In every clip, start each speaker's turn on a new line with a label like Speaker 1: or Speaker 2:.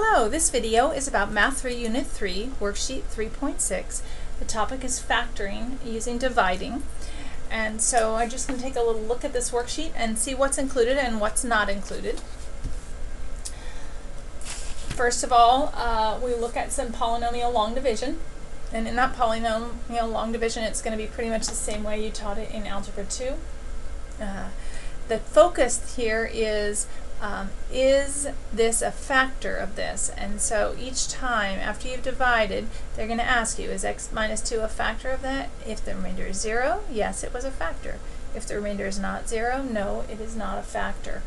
Speaker 1: Hello, this video is about Math 3 Unit 3, Worksheet 3.6. The topic is factoring using dividing. And so I'm just going to take a little look at this worksheet and see what's included and what's not included. First of all, we look at some polynomial long division. And in that polynomial long division, it's going to be pretty much the same way you taught it in Algebra 2. The focus here is this a factor of this? And so each time after you've divided, they're going to ask you, is x minus 2 a factor of that? If the remainder is 0, yes, it was a factor. If the remainder is not 0, no, it is not a factor.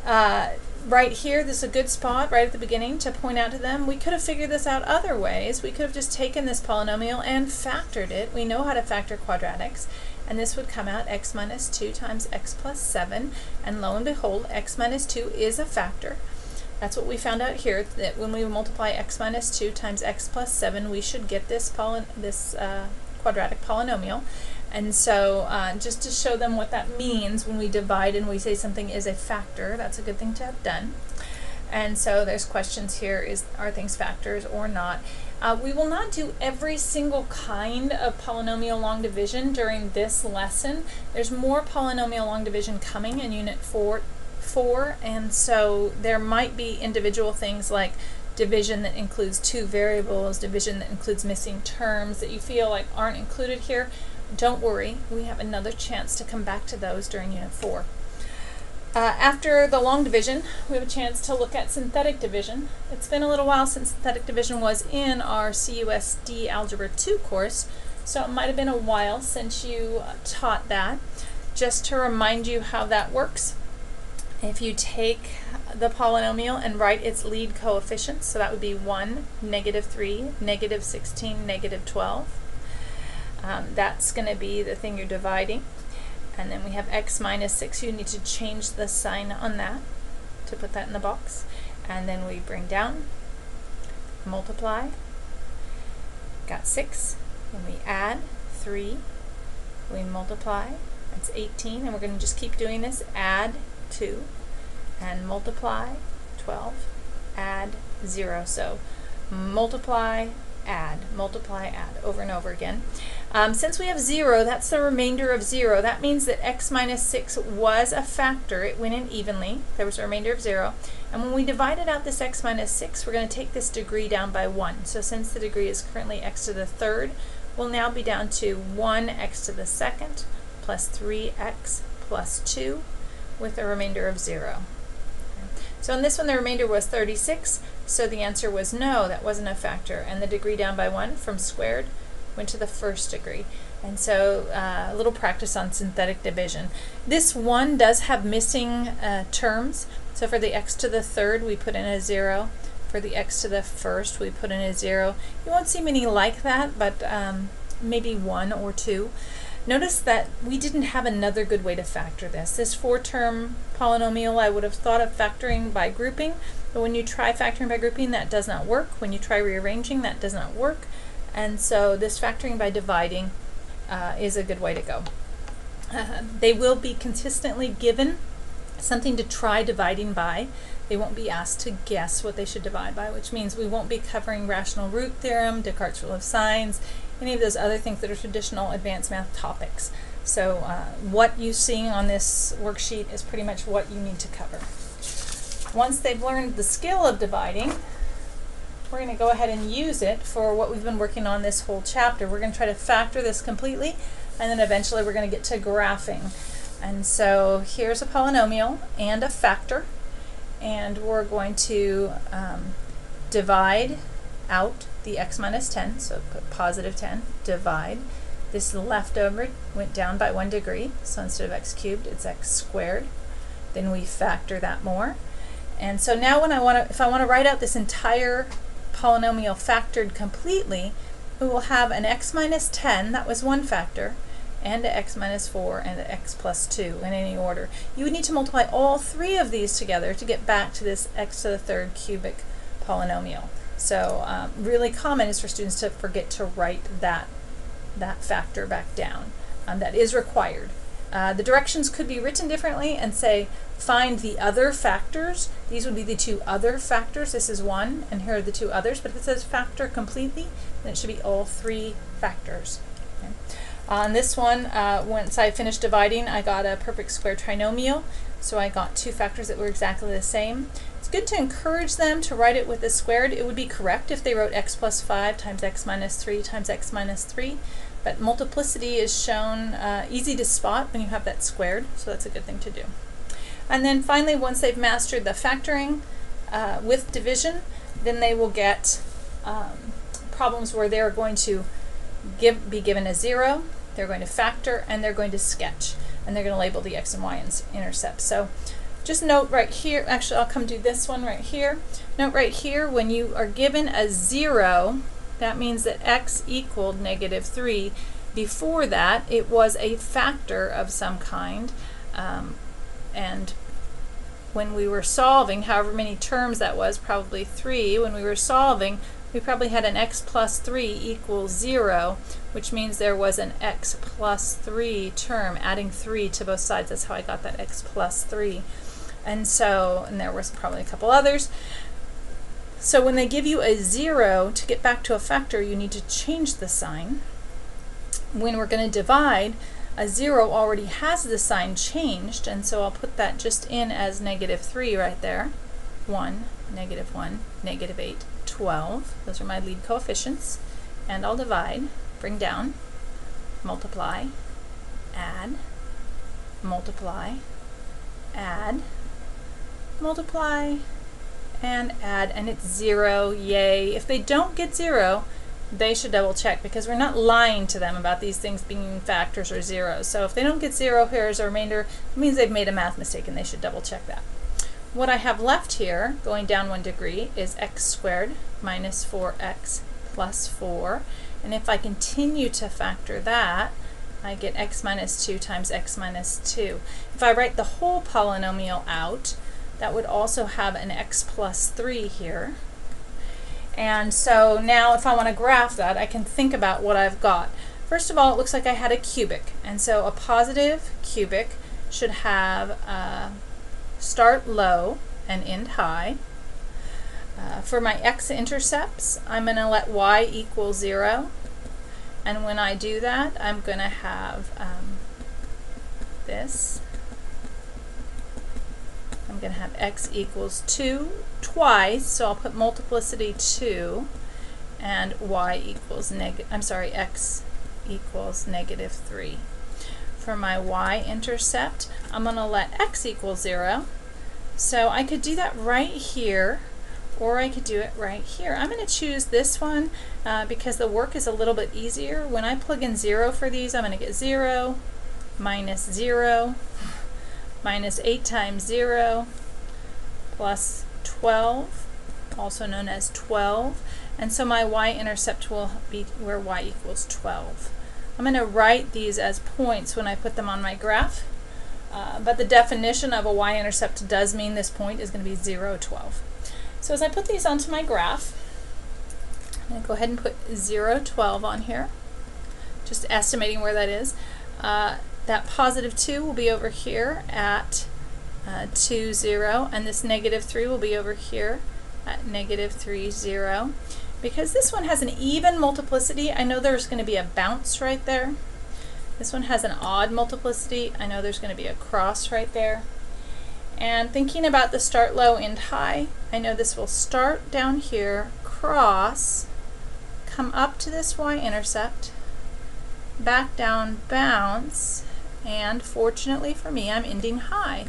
Speaker 1: Right here, this is a good spot right at the beginning to point out to them, we could have figured this out other ways. We could have just taken this polynomial and factored it. We know how to factor quadratics. And this would come out x minus 2 times x plus 7, and lo and behold, x minus 2 is a factor. That's what we found out here, that when we multiply x minus 2 times x plus 7, we should get this quadratic polynomial. And so just to show them what that means when we divide and we say something is a factor, that's a good thing to have done. And so there's questions here, are things factors or not? We will not do every single kind of polynomial long division during this lesson. There's more polynomial long division coming in Unit 4, and so there might be individual things like division that includes two variables, division that includes missing terms that you feel like aren't included here. Don't worry, we have another chance to come back to those during Unit 4. After the long division, we have a chance to look at synthetic division. It's been a little while since synthetic division was in our CUSD Algebra 2 course, so it might have been a while since you taught that. Just to remind you how that works, if you take the polynomial and write its lead coefficients, so that would be 1, negative 3, negative 16, negative 12. That's going to be the thing you're dividing. And then we have x minus 6. You need to change the sign on that to put that in the box. And then we bring down, multiply, got 6. Then we add 3, we multiply, that's 18. And we're going to just keep doing this, add 2, and multiply, 12, add 0. So multiply, add, over and over again. Since we have 0, that's the remainder of 0. That means that x minus 6 was a factor. It went in evenly. There was a remainder of 0. And when we divided out this x minus 6, we're going to take this degree down by 1. So since the degree is currently x to the third, we'll now be down to 1x to the second plus 3x plus 2 with a remainder of 0. So in this one, the remainder was 36, so the answer was no, that wasn't a factor. And the degree down by 1 from squared went to the first degree. And so a little practice on synthetic division. This one does have missing terms. So for the x to the third, we put in a 0. For the x to the first, we put in a 0. You won't see many like that, but maybe 1 or 2. Notice that we didn't have another good way to factor this. This 4-term polynomial, I would have thought of factoring by grouping, but when you try factoring by grouping, that does not work. When you try rearranging, that does not work. And so this factoring by dividing is a good way to go. They will be consistently given something to try dividing by. They won't be asked to guess what they should divide by, which means we won't be covering rational root theorem, Descartes' rule of signs, any of those other things that are traditional advanced math topics. So what you see on this worksheet is pretty much what you need to cover. Once they've learned the skill of dividing, we're going to go ahead and use it for what we've been working on this whole chapter. We're going to try to factor this completely, and then eventually we're going to get to graphing. And so here's a polynomial and a factor, and we're going to divide out the x minus 10, so put positive 10, divide. This leftover went down by 1 degree, so instead of x cubed, it's x squared. Then we factor that more. And so now when if I want to write out this entire polynomial factored completely, we will have an x minus 10, that was one factor, and an x minus 4 and an x plus 2 in any order. You would need to multiply all 3 of these together to get back to this x to the third cubic polynomial. So really common is for students to forget to write that factor back down. That is required. The directions could be written differently and say, find the other factors. These would be the two other factors. This is one, and here are the two others. But if it says factor completely, then it should be all three factors. Okay. On this one, once I finished dividing, I got a perfect square trinomial. So I got two factors that were exactly the same. It's good to encourage them to write it with a squared. It would be correct if they wrote x plus 5 times x minus 3 times x minus 3. But multiplicity is shown easy to spot when you have that squared, so that's a good thing to do. And then finally, once they've mastered the factoring with division, then they will get problems where they're going to be given a 0, they're going to factor, and they're going to sketch. And they're going to label the x and y intercepts. So just note right here, actually I'll come do this one right here. Note right here, when you are given a 0, that means that x equaled -3. Before that, it was a factor of some kind. And when we were solving, however many terms that was, probably 3, when we were solving, we probably had an x plus 3 equals 0, which means there was an x plus 3 term, adding 3 to both sides. That's how I got that x plus 3. And so, and there was probably a couple others. So when they give you a 0, to get back to a factor, you need to change the sign. When we're going to divide, a 0 already has the sign changed, and so I'll put that just in as -3 right there. 1, -1, -8, 12. Those are my lead coefficients. And I'll divide, bring down, multiply, add, multiply, add, multiply, and add, and it's 0. Yay. If they don't get 0, they should double check, because we're not lying to them about these things being factors or zeros. So if they don't get 0 here as a remainder, it means they've made a math mistake, and they should double check that. What I have left here, going down 1 degree, is x squared minus 4x plus 4. And if I continue to factor that, I get x minus 2 times x minus 2. If I write the whole polynomial out, that would also have an x plus 3 here. And so now if I want to graph that, I can think about what I've got. First of all, it looks like I had a cubic. And so a positive cubic should have start low and end high. For my x-intercepts, I'm going to let y equal 0. And when I do that, I'm going to have this. I'm going to have x equals 2 twice, so I'll put multiplicity 2, and y equals x equals -3. For my y-intercept, I'm going to let x equal 0. So I could do that right here, or I could do it right here. I'm going to choose this one because the work is a little bit easier. When I plug in 0 for these, I'm going to get 0 minus 0 minus 8 times 0 plus 12, also known as 12. And so my y-intercept will be where y equals 12. I'm going to write these as points when I put them on my graph, but the definition of a y-intercept does mean this point is going to be 0, 12. So as I put these onto my graph, I'm going to go ahead and put 0, 12 on here, just estimating where that is. That positive 2 will be over here at 2, 0, and this -3 will be over here at -3, 0. Because this one has an even multiplicity, I know there's going to be a bounce right there. This one has an odd multiplicity, I know there's going to be a cross right there. And thinking about the start low, end high, I know this will start down here, cross, come up to this y-intercept, back down, bounce, and fortunately for me, I'm ending high.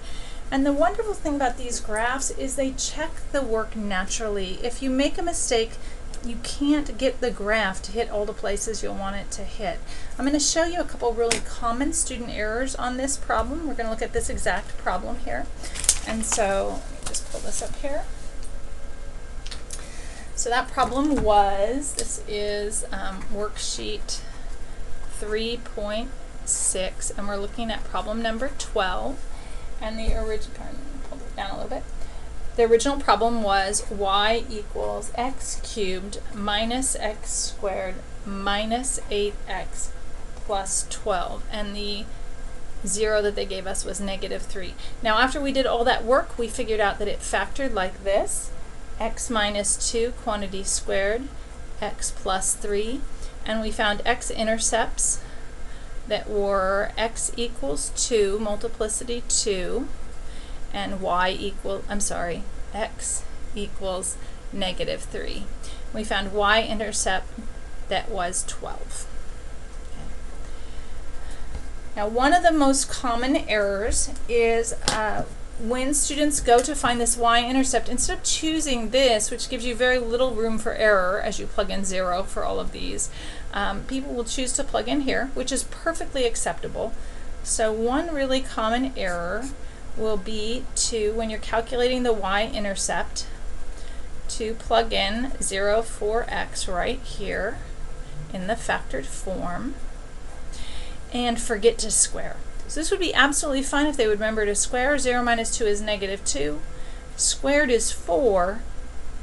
Speaker 1: And the wonderful thing about these graphs is they check the work naturally. If you make a mistake, you can't get the graph to hit all the places you'll want it to hit. I'm going to show you a couple really common student errors on this problem. We're going to look at this exact problem here. And so let me just pull this up here. So that problem was, this is worksheet 3.6, and we're looking at problem number 12. And the original, pull it down a little bit. The original problem was y equals x cubed minus x squared minus 8x plus 12. And the 0 that they gave us was -3. Now after we did all that work, we figured out that it factored like this: x minus 2 quantity squared, x plus 3, and we found x-intercepts that were x equals 2, multiplicity 2, and x equals -3. We found y-intercept that was 12. Now, one of the most common errors is when students go to find this y-intercept, instead of choosing this, which gives you very little room for error as you plug in 0 for all of these, people will choose to plug in here, which is perfectly acceptable. So one really common error will be to, when you're calculating the y-intercept, to plug in 0 for x right here in the factored form, and forget to square. So this would be absolutely fine if they would remember to square. 0 minus 2 is -2. Squared is 4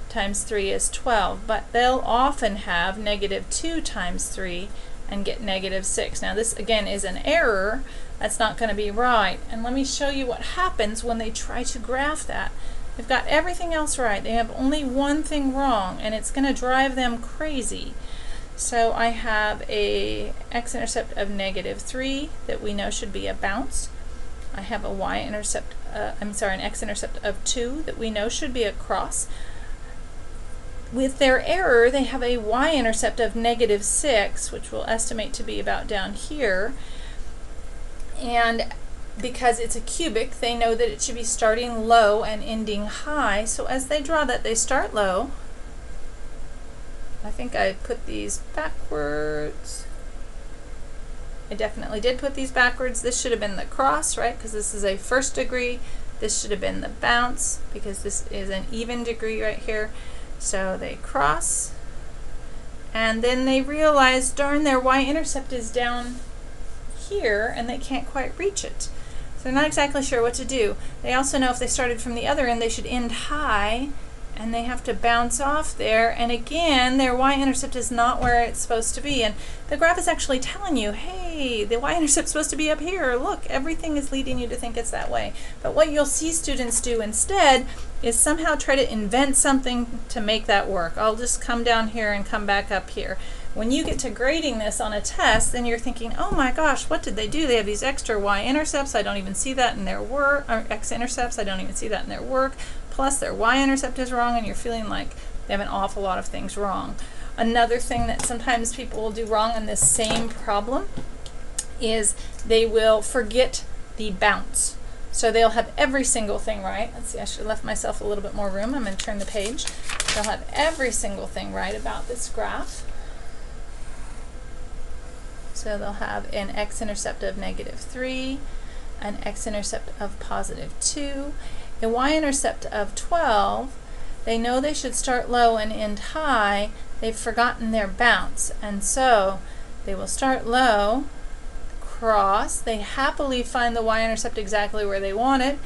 Speaker 1: times 3 is 12, but they'll often have -2 times 3 and get -6. Now this again is an error. That's not going to be right. And let me show you what happens when they try to graph that. They've got everything else right. They have only one thing wrong, and it's going to drive them crazy. So I have a x-intercept of -3 that we know should be a bounce. I have a y-intercept, an x-intercept of 2 that we know should be a cross. With their error, they have a y-intercept of -6, which we'll estimate to be about down here. And because it's a cubic, they know that it should be starting low and ending high. So as they draw that, they start low. I think I put these backwards. I definitely did put these backwards. This should have been the cross, right? Because this is a first degree. This should have been the bounce because this is an even degree right here. So they cross, and then they realize, darn, their y-intercept is down here and they can't quite reach it. So they're not exactly sure what to do. They also know if they started from the other end, they should end high, and they have to bounce off there, and again their y-intercept is not where it's supposed to be, and the graph is actually telling you, hey, the y-intercept is supposed to be up here. Look, everything is leading you to think it's that way. But what you'll see students do instead is somehow try to invent something to make that work. I'll just come down here and come back up here. When you get to grading this on a test, then you're thinking, oh my gosh, what did they do? They have these extra y-intercepts. I don't even see that in their work, or x-intercepts. I don't even see that in their work. Plus their y-intercept is wrong, and you're feeling like they have an awful lot of things wrong. Another thing that sometimes people will do wrong in this same problem is they will forget the bounce. So they'll have every single thing right. Let's see, I should have left myself a little bit more room. I'm going to turn the page. They'll have every single thing right about this graph. So they'll have an x-intercept of -3, an x-intercept of +2, a y-intercept of 12. They know they should start low and end high. They've forgotten their bounce, and so they will start low, cross. They happily find the y-intercept exactly where they want it.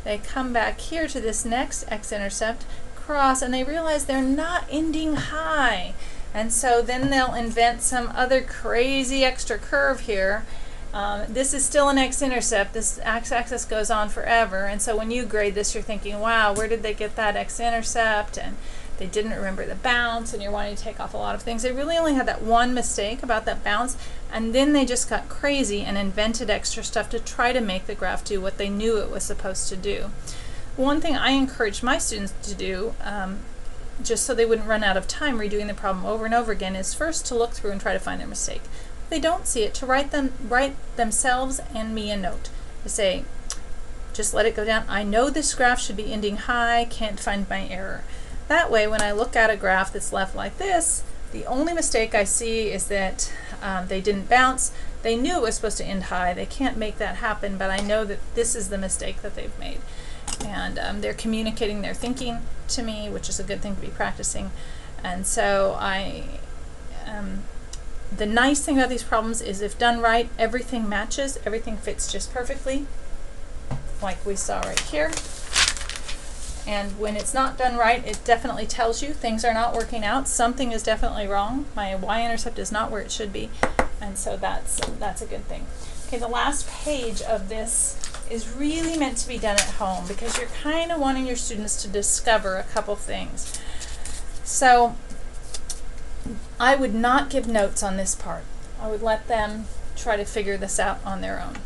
Speaker 1: They come back here to this next x-intercept, cross, and they realize they're not ending high. And so then they'll invent some other crazy extra curve here. This is still an x-intercept. This x-axis goes on forever, and so when you grade this, you're thinking, wow, where did they get that x-intercept? And they didn't remember the bounce, and you're wanting to take off a lot of things. They really only had that one mistake about that bounce, and then they just got crazy and invented extra stuff to try to make the graph do what they knew it was supposed to do. One thing I encourage my students to do, just so they wouldn't run out of time redoing the problem over and over again, is first to look through and try to find their mistake. If they don't see it, to write themselves and me a note to say, just let it go down. I know this graph should be ending high, can't find my error. That way, when I look at a graph that's left like this, the only mistake I see is that they didn't bounce. They knew it was supposed to end high. They can't make that happen, but I know that this is the mistake that they've made. And they're communicating their thinking to me, which is a good thing to be practicing. And so the nice thing about these problems is if done right, everything matches, everything fits just perfectly, like we saw right here. And when it's not done right, it definitely tells you things are not working out. Something is definitely wrong. My y-intercept is not where it should be, and so that's a good thing. Okay, the last page of this is really meant to be done at home because you're kind of wanting your students to discover a couple things. So I would not give notes on this part. I would let them try to figure this out on their own.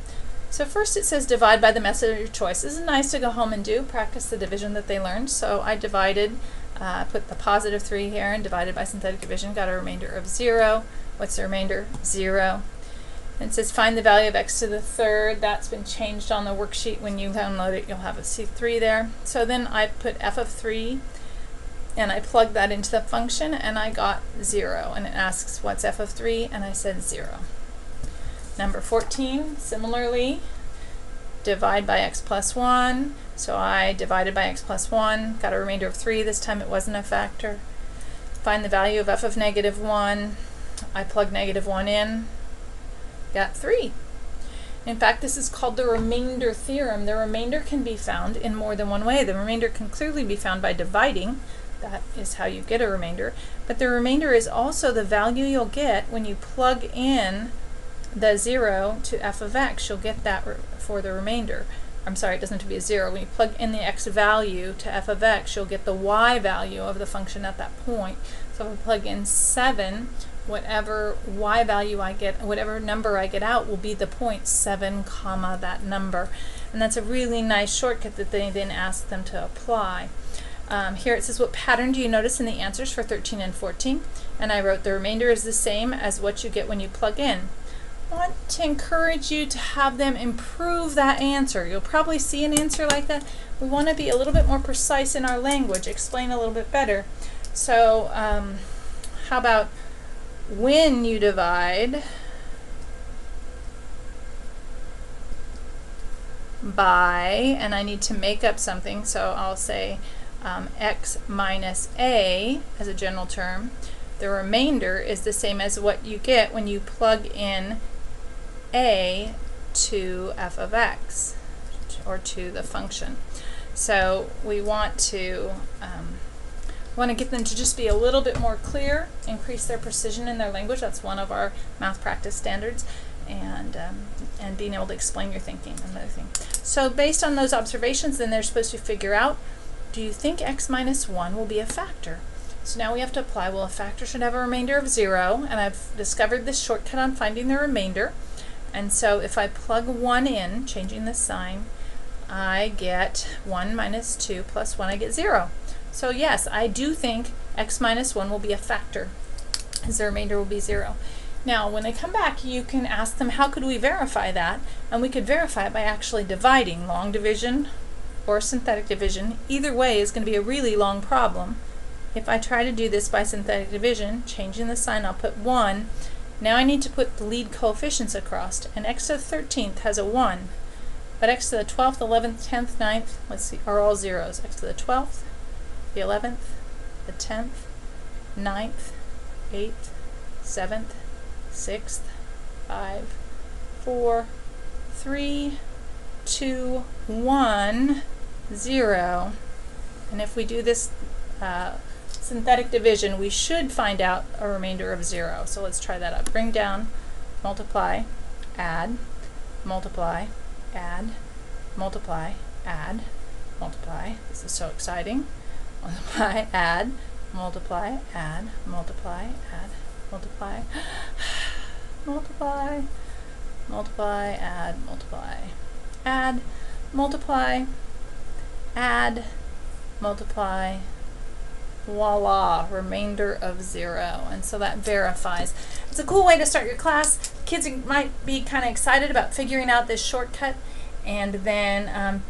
Speaker 1: So first it says divide by the method of your choice. This is nice to go home and do, practice the division that they learned. So I divided, put the positive 3 here and divided by synthetic division, got a remainder of 0. What's the remainder? 0. And it says find the value of x to the third. That's been changed on the worksheet. When you download it, you'll have a C3 there. So then I put f of 3 and I plugged that into the function and I got 0. And it asks what's f of 3 and I said 0. Number 14, similarly, divide by x plus 1. So I divided by x plus 1, got a remainder of 3. This time it wasn't a factor. Find the value of f of negative 1. I plugged negative 1 in, got 3. In fact, this is called the remainder theorem. The remainder can be found in more than one way. The remainder can clearly be found by dividing. That is how you get a remainder. But the remainder is also the value you'll get when you plug in the 0 to f of x. You'll get that for the remainder. I'm sorry, it doesn't have to be a 0. When you plug in the x value to f of x, you'll get the y value of the function at that point. So if I plug in 7, whatever y value I get, whatever number I get out will be the point 7 comma that number. And that's a really nice shortcut that they then ask them to apply. Here it says, what pattern do you notice in the answers for 13 and 14? And I wrote the remainder is the same as what you get when you plug in. I want to encourage you to have them improve that answer. You'll probably see an answer like that. We want to be a little bit more precise in our language, explain a little bit better. So how about when you divide by, and I need to make up something, so I'll say x minus a as a general term. The remainder is the same as what you get when you plug in a to f of x, or to the function. So we want to get them to just be a little bit more clear, increase their precision in their language. That's one of our math practice standards, and being able to explain your thinking, another thing. So based on those observations, then they're supposed to figure out, do you think x minus 1 will be a factor? So now we have to apply, well, a factor should have a remainder of 0, and I've discovered this shortcut on finding the remainder. And so if I plug 1 in, changing the sign, I get 1 minus 2 plus 1, I get 0. So yes, I do think x minus 1 will be a factor, as the remainder will be 0. Now when they come back, you can ask them, how could we verify that? And we could verify it by actually dividing. Long division or synthetic division, either way is going to be a really long problem. If I try to do this by synthetic division, changing the sign, I'll put 1. Now I need to put the lead coefficients across, and x to the 13th has a 1, but x to the 12th, 11th, 10th, 9th, let's see, are all zeros. X to the 12th, the 11th, the 10th, 9th, 8th, 7th, 6th, 5, 4, 3, 2, 1, 0. And if we do this synthetic division, we should find out a remainder of 0. So let's try that out. Bring down, multiply, add, multiply, add, multiply, add, multiply. This is so exciting. Multiply, add, multiply, add, multiply, add, multiply, multiply, multiply, add, multiply, add, multiply, add, multiply, voila, remainder of 0. And so that verifies. It's a cool way to start your class. Kids might be kind of excited about figuring out this shortcut, and then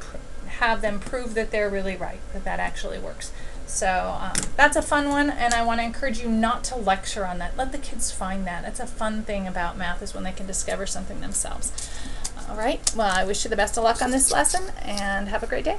Speaker 1: have them prove that they're really right, that that actually works. So that's a fun one, and I want to encourage you not to lecture on that. Let the kids find that. That's a fun thing about math, is when they can discover something themselves. All right, well, I wish you the best of luck on this lesson, and have a great day.